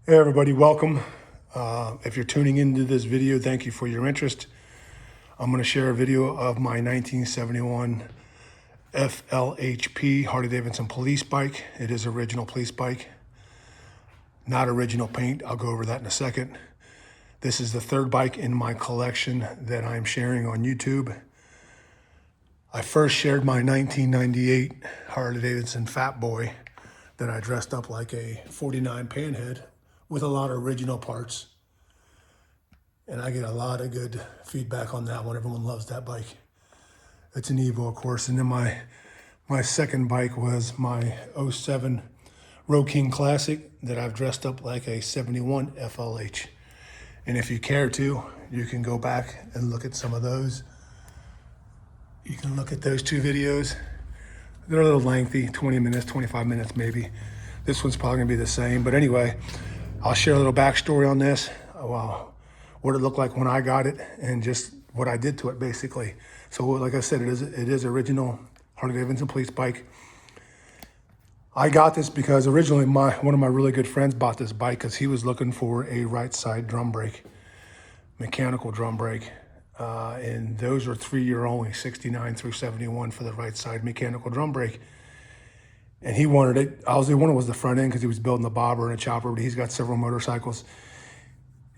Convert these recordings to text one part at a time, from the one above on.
Hey everybody, welcome. If you're tuning into this video, thank you for your interest. I'm going to share a video of my 1971 FLHP Harley Davidson police bike. It is original police bike, not original paint. I'll go over that in a second. This is the third bike in my collection that I'm sharing on YouTube. I first shared my 1998 Harley Davidson Fat Boy that I dressed up like a 49 panhead with a lot of original parts. And I get a lot of good feedback on that one. Everyone loves that bike. It's an Evo, of course. And then my second bike was my '07 Road King Classic that I've dressed up like a 71 FLH. And if you care to, you can go back and look at some of those. You can look at those two videos. They're a little lengthy, 20 minutes, 25 minutes maybe. This one's probably gonna be the same. But anyway, I'll share a little backstory on this. What it looked like when I got it and just what I did to it basically. So like I said, it is original Harley Davidson police bike. I got this because originally one of my really good friends bought this bike because he was looking for a right side drum brake, mechanical drum brake. And those are 3-year only, 69 through 71 for the right side mechanical drum brake. And he wanted it. I was the one who was the front end because he was building a bobber and a chopper, but he's got several motorcycles.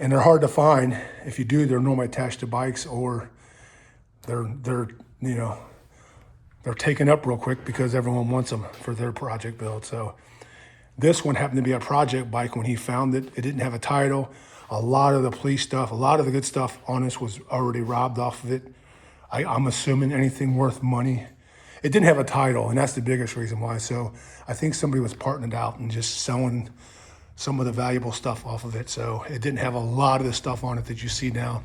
And they're hard to find. If you do, they're normally attached to bikes or they're taken up real quick because everyone wants them for their project build. So this one happened to be a project bike when he found it. It didn't have a title. A lot of the police stuff, a lot of the good stuff on this was already robbed off of it. I'm assuming anything worth money. It didn't have a title, and that's the biggest reason why. So I think somebody was parting it out and just selling some of the valuable stuff off of it. So it didn't have a lot of the stuff on it that you see now.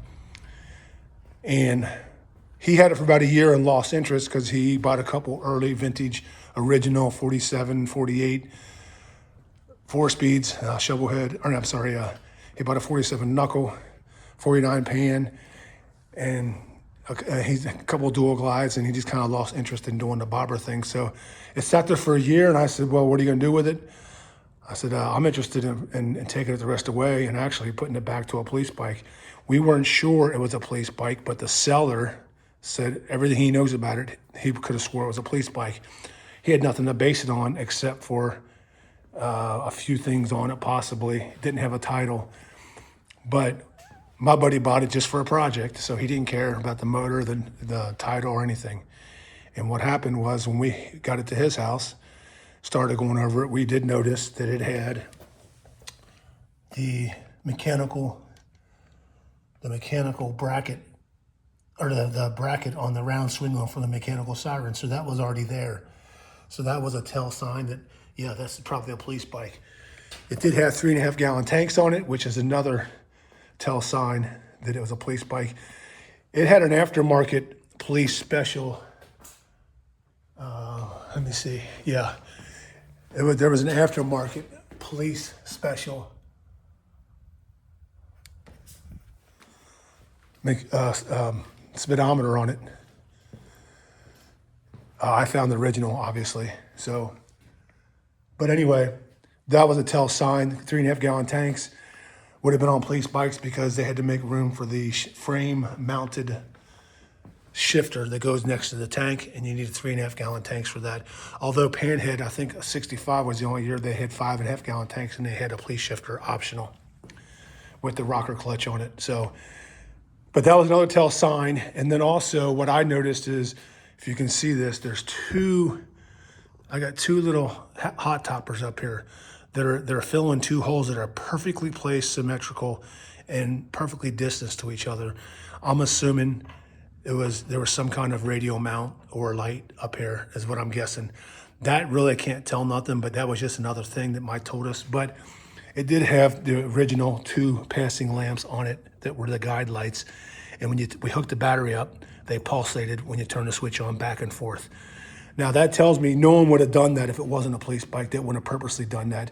And he had it for about a year and lost interest because he bought a couple early vintage original 47, 48 4-speeds, shovel head, or I'm sorry, he bought a 47 knuckle, 49 pan, and he's a couple dual glides, and he just kind of lost interest in doing the bobber thing. So it sat there for a year, and I said, well, what are you going to do with it? I said, I'm interested in taking it the rest away and actually putting it back to a police bike. We weren't sure it was a police bike, but the seller said everything he knows about it, he could have swore it was a police bike. He had nothing to base it on except for a few things on it, possibly. It didn't have a title. But my buddy bought it just for a project, so he didn't care about the motor, the title, or anything. And what happened was when we got it to his house, started going over it, we did notice that it had the mechanical bracket, or the bracket on the round swing arm for the mechanical siren. So that was already there. So that was a tell sign that, yeah, that's probably a police bike. It did have 3.5 gallon tanks on it, which is another tell sign that it was a police bike. It had an aftermarket police special. Let me see. Yeah, there was an aftermarket police special speedometer on it. I found the original, obviously. So, but anyway, that was a tell sign. 3.5 gallon tanks would have been on police bikes because they had to make room for the frame mounted shifter that goes next to the tank, and you needed 3.5 gallon tanks for that. Although Panhead, I think 65 was the only year they had 5.5 gallon tanks, and they had a police shifter optional with the rocker clutch on it. So, but that was another tell sign. And then also what I noticed is, if you can see this, I got two little hot toppers up here they're filling two holes that are perfectly placed, symmetrical, and perfectly distanced to each other. I'm assuming there was some kind of radio mount or light up here, is what I'm guessing. That really, I can't tell nothing, but that was just another thing that Mike told us. But it did have the original 2 passing lamps on it that were the guide lights. And when we hooked the battery up, they pulsated when you turn the switch on back and forth. Now that tells me no one would have done that if it wasn't a police bike. They wouldn't have purposely done that.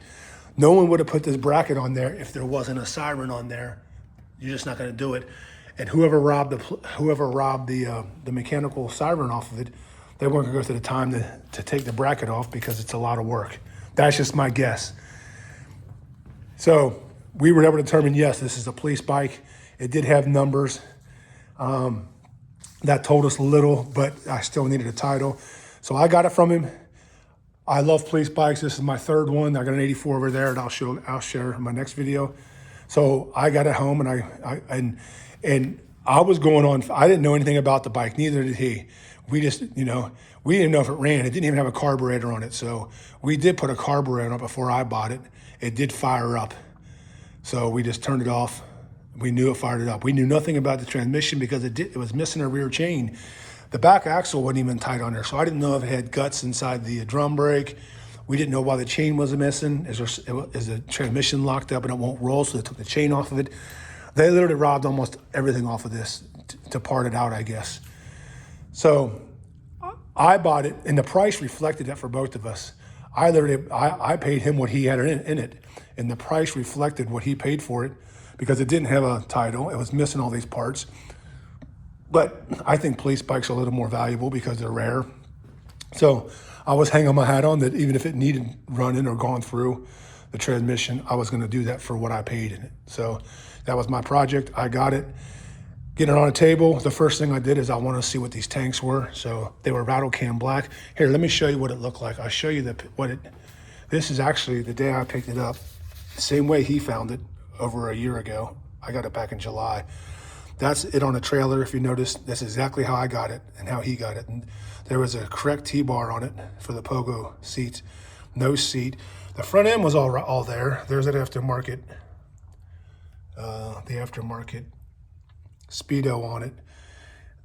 No one would have put this bracket on there if there wasn't a siren on there. You're just not going to do it. And whoever robbed the mechanical siren off of it, they weren't going to go through the time to take the bracket off because it's a lot of work. That's just my guess. So we were able to determine, yes, this is a police bike. It did have numbers. That told us little, but I still needed a title. So I got it from him. I love police bikes. This is my third one. I got an 84 over there, and I'll share in my next video. So I got it home, and I was going on. I didn't know anything about the bike. Neither did he. We just, we didn't know if it ran. It didn't even have a carburetor on it. So we did put a carburetor on it before I bought it. It did fire up. So we just turned it off. We knew it fired it up. We knew nothing about the transmission because it was missing a rear chain. The back axle wasn't even tight on there, so I didn't know if it had guts inside the drum brake. We didn't know why the chain wasn't missing. Is the transmission locked up and it won't roll, so they took the chain off of it. They literally robbed almost everything off of this to part it out, I guess. So I bought it, and the price reflected that for both of us. I paid him what he had in it, and the price reflected what he paid for it because it didn't have a title. It was missing all these parts. But I think police bikes are a little more valuable because they're rare. So I was hanging my hat on that even if it needed running or gone through the transmission, I was going to do that for what I paid in it. So that was my project. I got it. Getting it on a table, the first thing I did is I want to see what these tanks were. So they were rattle can black. Here, let me show you what it looked like. I'll show you this is actually the day I picked it up. Same way he found it over a year ago. I got it back in July. That's it on a trailer. If you notice, that's exactly how I got it and how he got it. And there was a correct T-bar on it for the pogo seats, no seat. The front end was all there. There's that aftermarket, the aftermarket Speedo on it.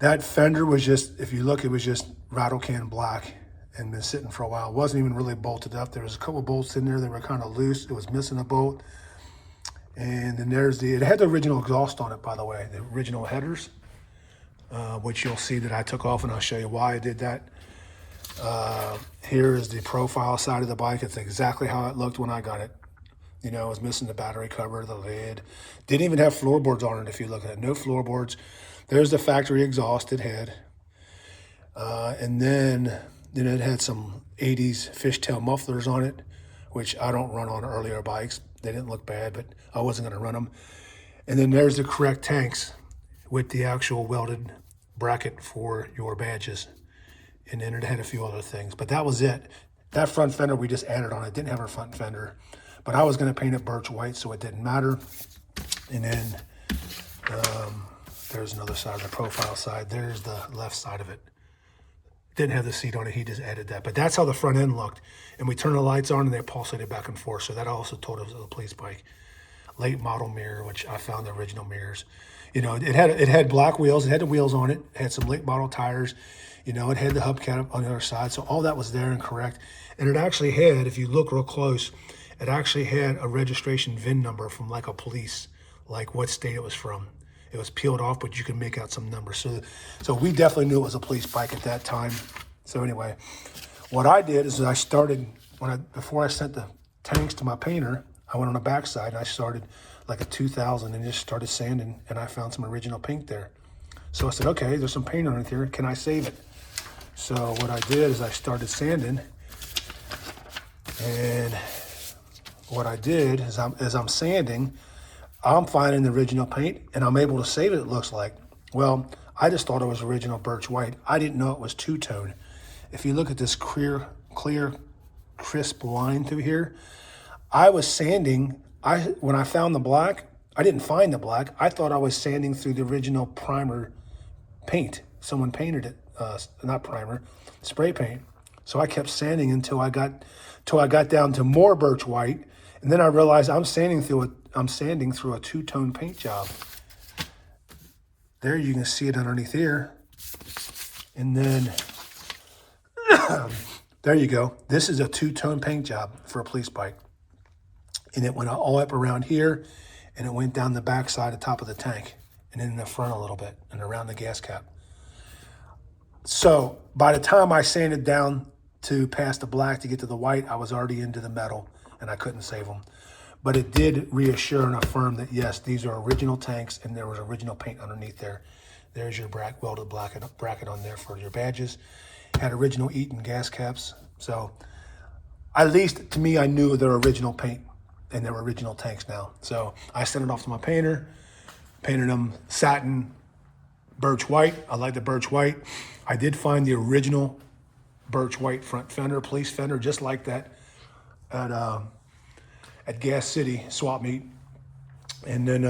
That fender was just, if you look, it was just rattle can black and been sitting for a while. It wasn't even really bolted up. There was a couple bolts in there that were kind of loose. It was missing a bolt. And then it had the original exhaust on it, by the way, the original headers, which you'll see that I took off, and I'll show you why I did that. Here is the profile side of the bike. It's exactly how it looked when I got it. It was missing the battery cover, the lid. Didn't even have floorboards on it if you look at it. No floorboards. There's the factory exhaust it had. And then it had some 80s fishtail mufflers on it, which I don't run on earlier bikes. They didn't look bad, but I wasn't going to run them. And then there's the correct tanks with the actual welded bracket for your badges. And then it had a few other things, but that was it. That front fender we just added on. It didn't have a front fender, but I was going to paint it birch white, so it didn't matter. And then there's another side, the profile side. There's the left side of it. Didn't have the seat on it. He just added that. But that's how the front end looked. And we turned the lights on, and they pulsated back and forth. So that also told us it was a police bike. Late model mirror, which I found the original mirrors. It had black wheels. It had the wheels on it. It had some late model tires. It had the hubcap on the other side. So all that was there and correct. And it actually had, if you look real close, it actually had a registration VIN number from like a police, like what state it was from. It was peeled off, but you could make out some numbers. So we definitely knew it was a police bike at that time. So anyway, what I did is I started, before I sent the tanks to my painter, I went on the backside and I started like a 2000 and just started sanding, and I found some original paint there. So I said, okay, there's some paint underneath here. Can I save it? So what I did is I started sanding, and what I did is as I'm sanding, I'm finding the original paint, and I'm able to save it looks like. Well, I just thought it was original birch white. I didn't know it was two-tone. If you look at this clear, crisp line through here, I was sanding. When I found the black, I didn't find the black. I thought I was sanding through the original primer paint. Someone painted it, not primer, spray paint. So I kept sanding until I got down to more birch white, and then I realized I'm sanding through a two-tone paint job. There you can see it underneath here. And then, there you go. This is a two-tone paint job for a police bike. And it went all up around here, and it went down the back side, the top of the tank, and then in the front a little bit, and around the gas cap. So by the time I sanded down to past the black to get to the white, I was already into the metal, and I couldn't save them. But it did reassure and affirm that, yes, these are original tanks, and there was original paint underneath there. There's your welded bracket on there for your badges. Had original Eaton gas caps. So at least to me, I knew their original paint. and they're original tanks now. So I sent it off to my painter, painted them satin birch white. I like the birch white. I did find the original birch white front fender, police fender, just like that at Gas City swap meet. And then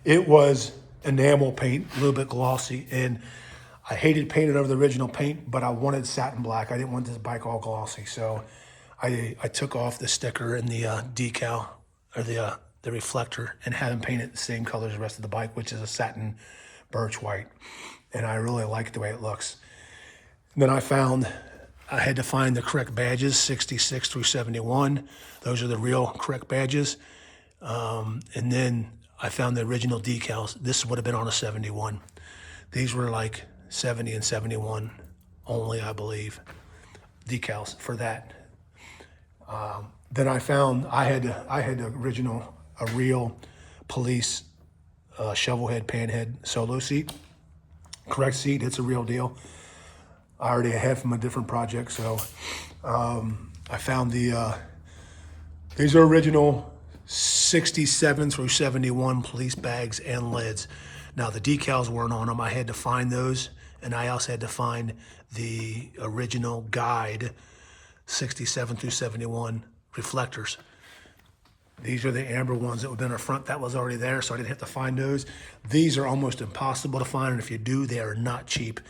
it was enamel paint, a little bit glossy, and I hated painting over the original paint, but I wanted satin black. I didn't want this bike all glossy, so I took off the sticker and the decal, or the reflector, and had them paint it the same color as the rest of the bike, which is a satin birch white. And I really like the way it looks. And then I had to find the correct badges, 66 through 71. Those are the real correct badges. And then I found the original decals. This would have been on a 71. These were like 70 and 71 only, I believe, decals for that. Then I found I had the original, a real police shovel head, pan head solo seat. Correct seat, it's a real deal. I already had from a different project, so I found these are original 67 through 71 police bags and lids. Now the decals weren't on them. I had to find those, and I also had to find the original guide 67 through 71 reflectors. These are the amber ones that would have been in front. That was already there, so I didn't have to find those. These are almost impossible to find, and if you do, they are not cheap.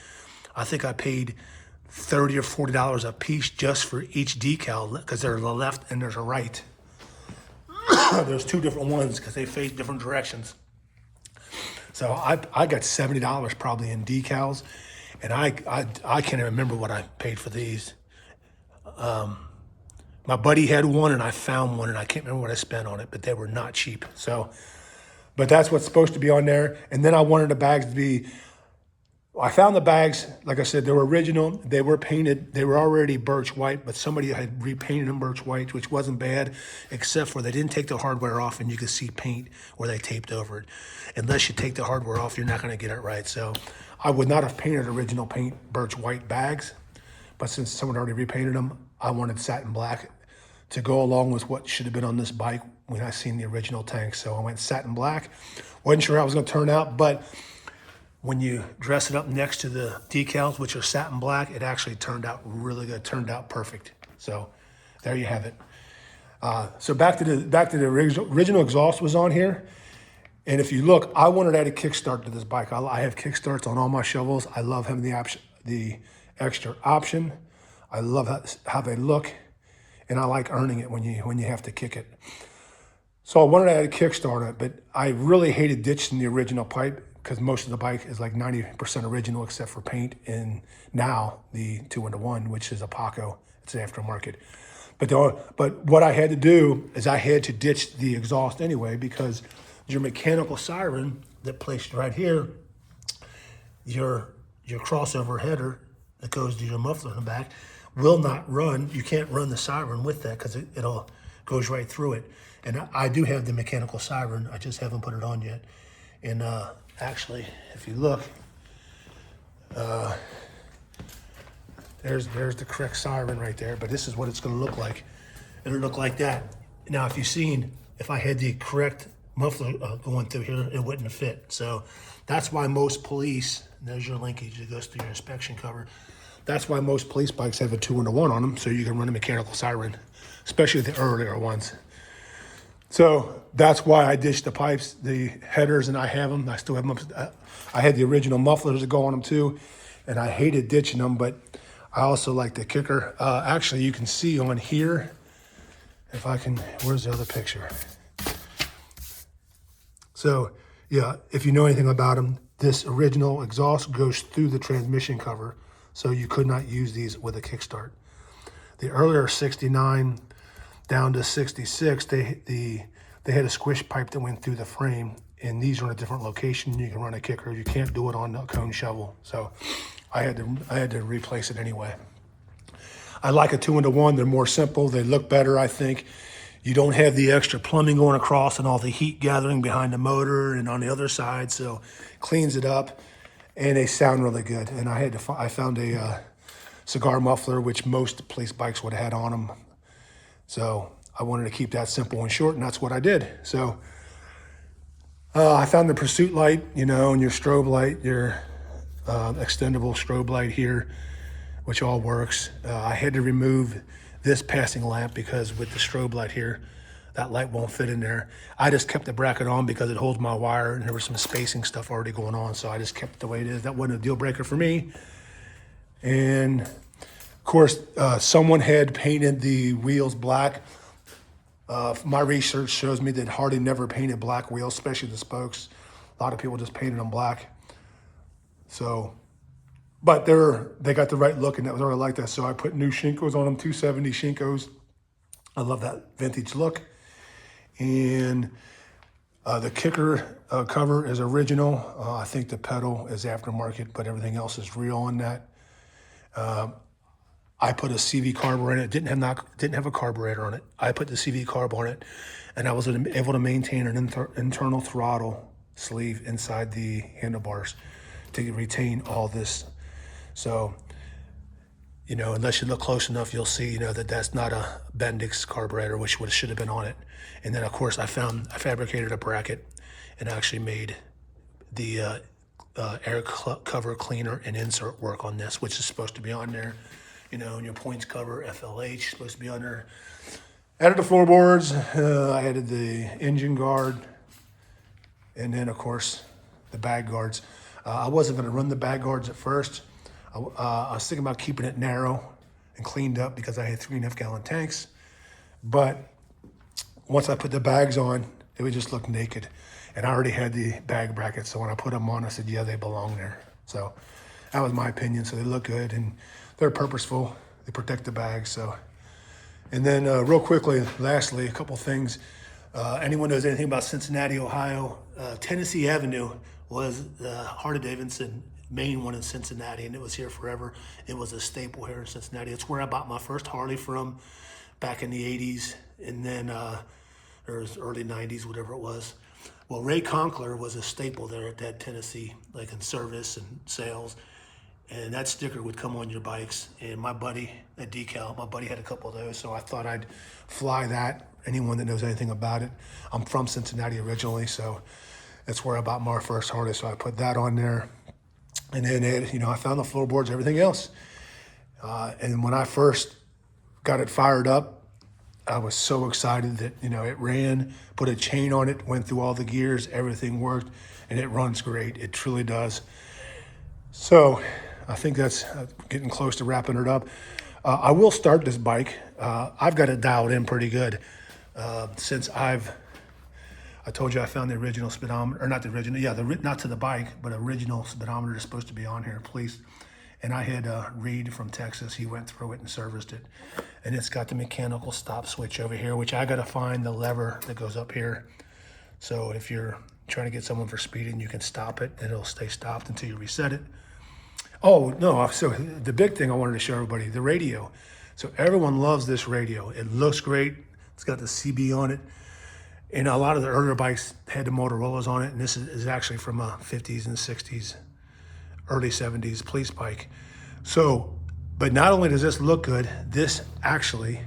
I think I paid $30 or $40 a piece just for each decal, because there's a left and there's a right. There's two different ones because they face different directions. So I got $70 probably in decals, and I can't even remember what I paid for these. My buddy had one, and I found one, and I can't remember what I spent on it, but they were not cheap. So, but that's what's supposed to be on there. And then I wanted the bags to be, I found the bags, like I said, they were original. They were painted. They were already birch white, but somebody had repainted them birch white, which wasn't bad, except for they didn't take the hardware off, and you could see paint where they taped over it. Unless you take the hardware off, you're not going to get it right. So I would not have painted original paint birch white bags, but since someone already repainted them, I wanted satin black to go along with what should have been on this bike when I seen the original tank. So I went satin black. Wasn't sure how it was going to turn out, but when you dress it up next to the decals, which are satin black, it actually turned out really good. Turned out perfect. So there you have it. So back to the original exhaust was on here. And if you look, I wanted to add a kickstart to this bike. I have kickstarts on all my shovels. I love having the extra option. I love how they look, and I like earning it when you have to kick it. So I wanted to add a kickstart on it, but I really hated ditching the original pipe because most of the bike is like 90% original except for paint, and now the 2-in-1, which is a Paco. It's an aftermarket. But what I had to do is I had to ditch the exhaust anyway, because your mechanical siren that placed right here, your crossover header that goes to your muffler in the back, will not run. You can't run the siren with that because it all goes right through it. And I do have the mechanical siren. I just haven't put it on yet. And actually, if you look, there's the correct siren right there. But this is what it's going to look like. It'll look like that. Now, if I had the correct muffler going through here, it wouldn't have fit. So that's why most police, there's your linkage that goes through your inspection cover. That's why most police bikes have a 2-in-1 on them, so you can run a mechanical siren, especially the earlier ones. So that's why I ditched the pipes, the headers, and I have them. I still have them. I had the original mufflers that go on them too, and I hated ditching them, but I also like the kicker. Actually, you can see on here, if I can, where's the other picture? So yeah, if you know anything about them, this original exhaust goes through the transmission cover, so you could not use these with a kickstart. The earlier 69 down to 66, they had a squish pipe that went through the frame, and these are in a different location. You can run a kicker. You can't do it on a cone shovel. So I had to replace it anyway. I like a 2-in-1. They're more simple. They look better, I think. You don't have the extra plumbing going across and all the heat gathering behind the motor and on the other side, so cleans it up. And they sound really good. And I found a cigar muffler, which most police bikes would have had on them. So I wanted to keep that simple and short, and that's what I did. So I found the pursuit light, you know, and your strobe light, your extendable strobe light here, which all works. I had to remove this passing lamp because with the strobe light here, that light won't fit in there. I just kept the bracket on because it holds my wire, and there was some spacing stuff already going on, so I just kept it the way it is. That wasn't a deal breaker for me. And of course, someone had painted the wheels black. My research shows me that Harley never painted black wheels, especially the spokes. A lot of people just painted them black. So, but they got the right look, and that was already like that. So I put new Shinkos on them, 270 Shinkos. I love that vintage look. And the kicker cover is original. I think the pedal is aftermarket, but everything else is real on that. I put a CV carburetor in it. Didn't have a carburetor on it. I put the CV carb on it, and I was able to maintain an internal throttle sleeve inside the handlebars to retain all this. So, you know, unless you look close enough, you'll see, you know, that that's not a Bendix carburetor, which should have been on it. And then, of course, I fabricated a bracket and actually made the air cover cleaner and insert work on this, which is supposed to be on there. You know, and your points cover, FLH, supposed to be on there. Added the floorboards. I added the engine guard. And then, of course, the bag guards. I wasn't going to run the bag guards at first. I was thinking about keeping it narrow and cleaned up because I had 3.5 gallon tanks. But once I put the bags on, it would just look naked. And I already had the bag brackets. So when I put them on, I said, yeah, they belong there. So that was my opinion. So they look good and they're purposeful. They protect the bags. So, and then real quickly, lastly, a couple things. Anyone knows anything about Cincinnati, Ohio? Tennessee Avenue was the Harley Davidson main one in Cincinnati, and it was here forever. It was a staple here in Cincinnati. It's where I bought my first Harley from back in the 80s, and then or early 90s, whatever it was. Well, Ray Conkler was a staple there at that Tennessee, like in service and sales. And that sticker would come on your bikes. And my buddy, that decal, my buddy had a couple of those, so I thought I'd fly that. Anyone that knows anything about it. I'm from Cincinnati originally, so that's where I bought my first Harley, so I put that on there. And then, you know, I found the floorboards, everything else. And when I first got it fired up, I was so excited that, you know, it ran, put a chain on it, went through all the gears, everything worked, and it runs great. It truly does. So I think that's getting close to wrapping it up. I will start this bike. I've got it dialed in pretty good since I told you I found the original speedometer, or not the original, yeah, not to the bike, but original speedometer is supposed to be on here, please. And I had Reed from Texas. He went through it and serviced it. And it's got the mechanical stop switch over here, which I got to find the lever that goes up here. So if you're trying to get someone for speeding, you can stop it and it'll stay stopped until you reset it. Oh, no, so the big thing I wanted to show everybody, the radio. So everyone loves this radio. It looks great. It's got the CB on it. And a lot of the earlier bikes had the Motorola's on it, and this is actually from a 50s and 60s, early 70s police bike. So, but not only does this look good, this actually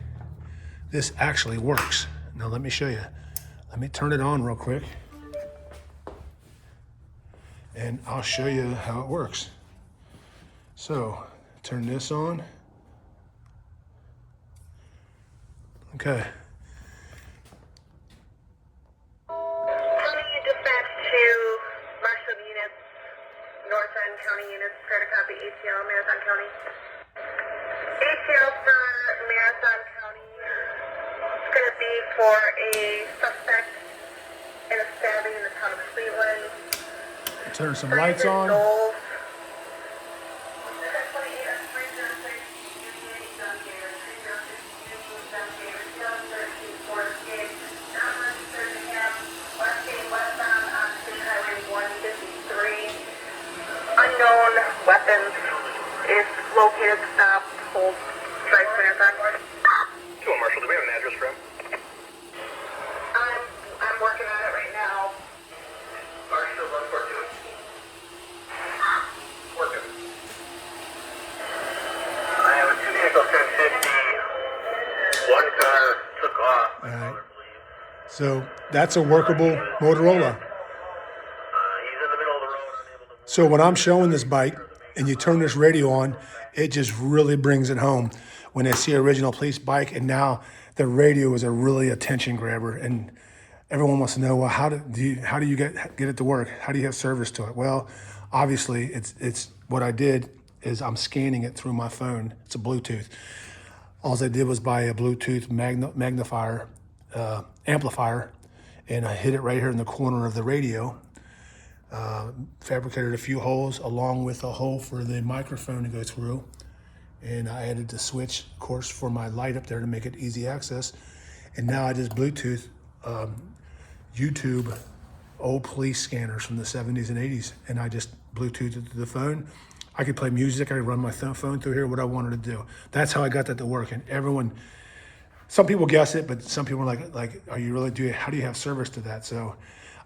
works. Now let me show you. Let me turn it on real quick, and I'll show you how it works. So, turn this on. Okay. County units, prepare to copy ATL, Marathon County. ATL for Marathon County. It's going to be for a suspect in a stabbing in the town of Cleveland. Turn some lights on. Unknown weapons is located, stopped, hold, strike, marathon. Cool, Marshall, do we have an address for him? I'm working on it right now. Marshall, 142. So that's a workable Motorola. He's in the middle of the road, unable to move. So when I'm showing this bike and you turn this radio on, it just really brings it home when they see original police bike. And now the radio is a really attention grabber, and everyone wants to know, well, how do you get it to work? How do you have service to it? Well, obviously it's what I did is I'm scanning it through my phone. It's a Bluetooth. All I did was buy a Bluetooth magnifier amplifier, and I hit it right here in the corner of the radio. Fabricated a few holes along with a hole for the microphone to go through, and I added the switch, of course, for my light up there to make it easy access. And now I just Bluetooth YouTube old police scanners from the 70s and 80s, and I just Bluetooth it to the phone. I could play music, I could run my phone through here, what I wanted to do. That's how I got that to work. And everyone, some people guess it, but some people are like, are you really how do you have service to that? So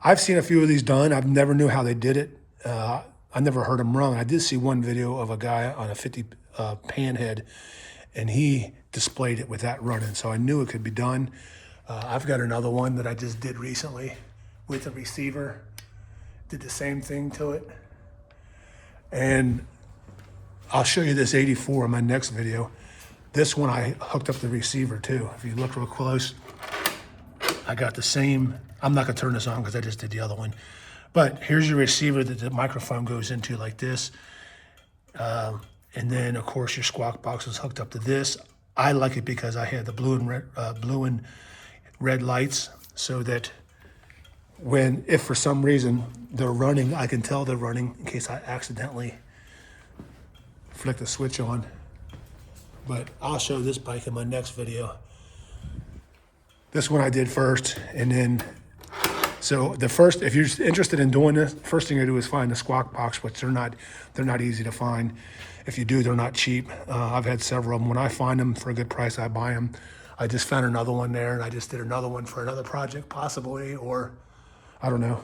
I've seen a few of these done. I've never knew how they did it. I never heard them run. I did see one video of a guy on a 50 panhead, and he displayed it with that running. So I knew it could be done. I've got another one that I just did recently with a receiver. Did the same thing to it. And I'll show you this 84 in my next video. This one I hooked up the receiver too. If you look real close, I got the same. I'm not gonna turn this on because I just did the other one. But here's your receiver that the microphone goes into like this. And then of course your squawk box is hooked up to this. I like it because I had the blue and red lights, so that if for some reason they're running, I can tell they're running in case I accidentally flick the switch on. But I'll show this bike in my next video. This one I did first, and then, so if you're interested in doing this, first thing I do is find the squawk box, which they're not easy to find. If you do, they're not cheap. I've had several of them. When I find them for a good price, I buy them. I just found another one there, and I just did another one for another project, possibly, or I don't know.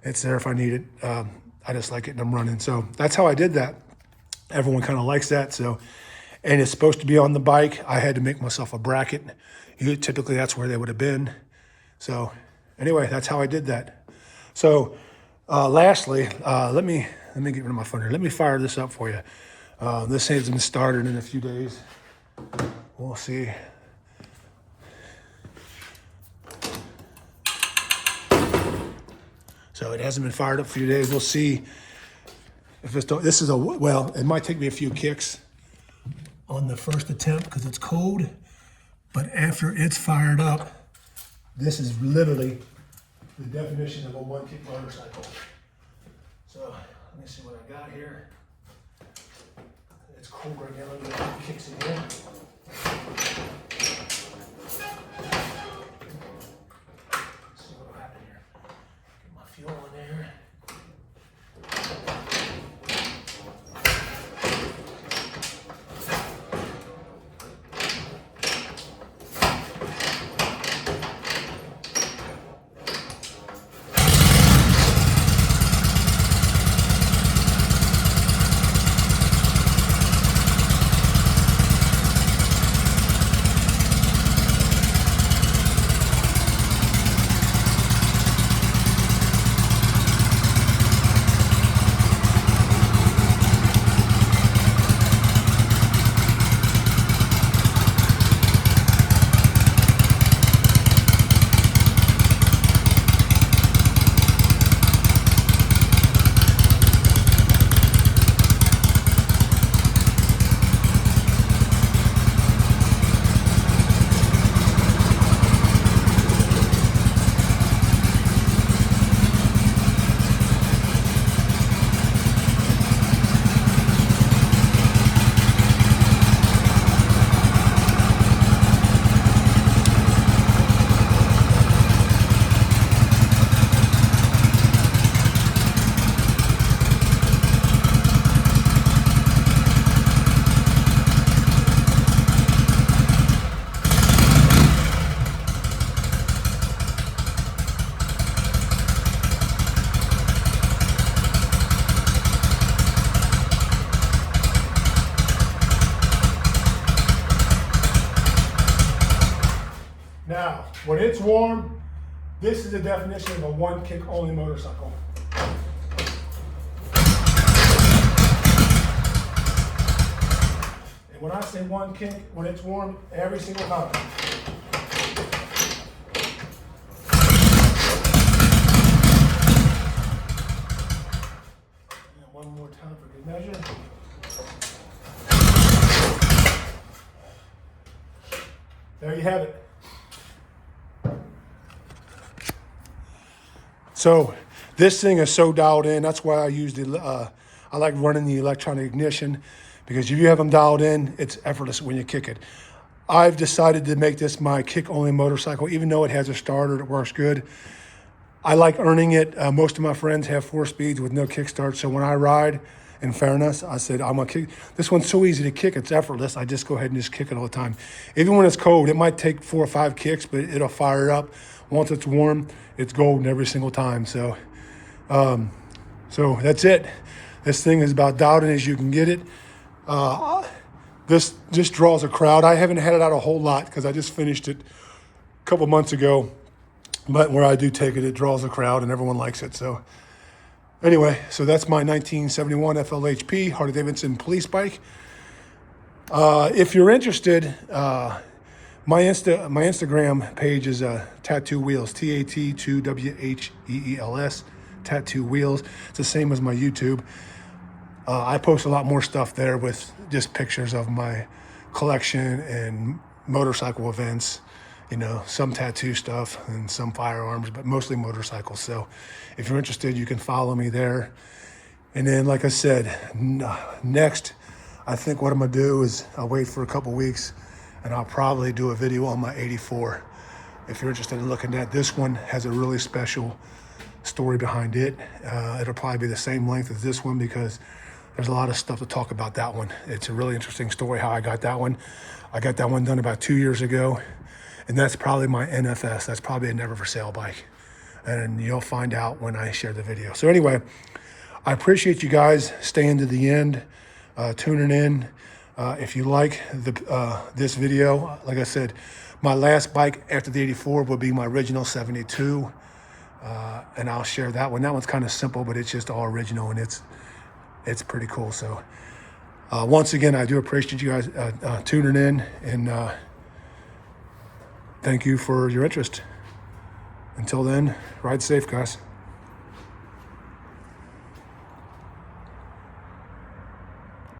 It's there if I need it. I just like it and I'm running. So that's how I did that. Everyone kind of likes that. So, and it's supposed to be on the bike. I had to make myself a bracket. Typically that's where they would have been. So anyway, that's how I did that. So lastly, let me get rid of my phone here. Let me fire this up for you. This has been started in a few days. We'll see. So it hasn't been fired up for a few days. We'll see if well, it might take me a few kicks on the first attempt because it's cold, but after it's fired up, this is literally the definition of a one-kick motorcycle. So let me see what I got here. It's cold right now. Let me get a few kicks in here. Fuel in there. Now, when it's warm, This is the definition of a one-kick only motorcycle. And when I say one kick, when it's warm, every single time. And one more time for good measure. There you have it. So this thing is so dialed in. That's why I use I like running the electronic ignition, because if you have them dialed in, it's effortless when you kick it. I've decided to make this my kick-only motorcycle, even though it has a starter that works good. I like earning it. Most of my friends have 4 speeds with no kickstart, so when I ride, in fairness, I said, I'm gonna kick. This one's so easy to kick, it's effortless. I just go ahead and just kick it all the time. Even when it's cold, it might take 4 or 5 kicks, but it'll fire up. Once it's warm, it's golden every single time. So that's it. This thing is about dialed in as you can get it. This just draws a crowd. I haven't had it out a whole lot because I just finished it a couple months ago. But where I do take it, it draws a crowd and everyone likes it. So anyway, so that's my 1971 FLHP Harley Davidson police bike. If you're interested, my Instagram page is Tattoo Wheels, TAT2WHEELS, Tattoo Wheels. It's the same as my YouTube. I post a lot more stuff there with just pictures of my collection and motorcycle events, you know, some tattoo stuff and some firearms, but mostly motorcycles. So if you're interested, you can follow me there. And then, like I said, next, I think what I'm gonna do is I'll wait for a couple weeks and I'll probably do a video on my 84. If you're interested in looking at this one, has a really special story behind it. It'll probably be the same length as this one because there's a lot of stuff to talk about that one. It's a really interesting story how I got that one. I got that one done about 2 years ago, and that's probably my NFS. That's probably a never for sale bike. And you'll find out when I share the video. So anyway, I appreciate you guys staying to the end, tuning in. If you like this video, like I said, my last bike after the 84 will be my original 72. And I'll share that one. That one's kind of simple, but it's just all original and it's pretty cool. So once again, I do appreciate you guys tuning in, and thank you for your interest. Until then, ride safe, guys.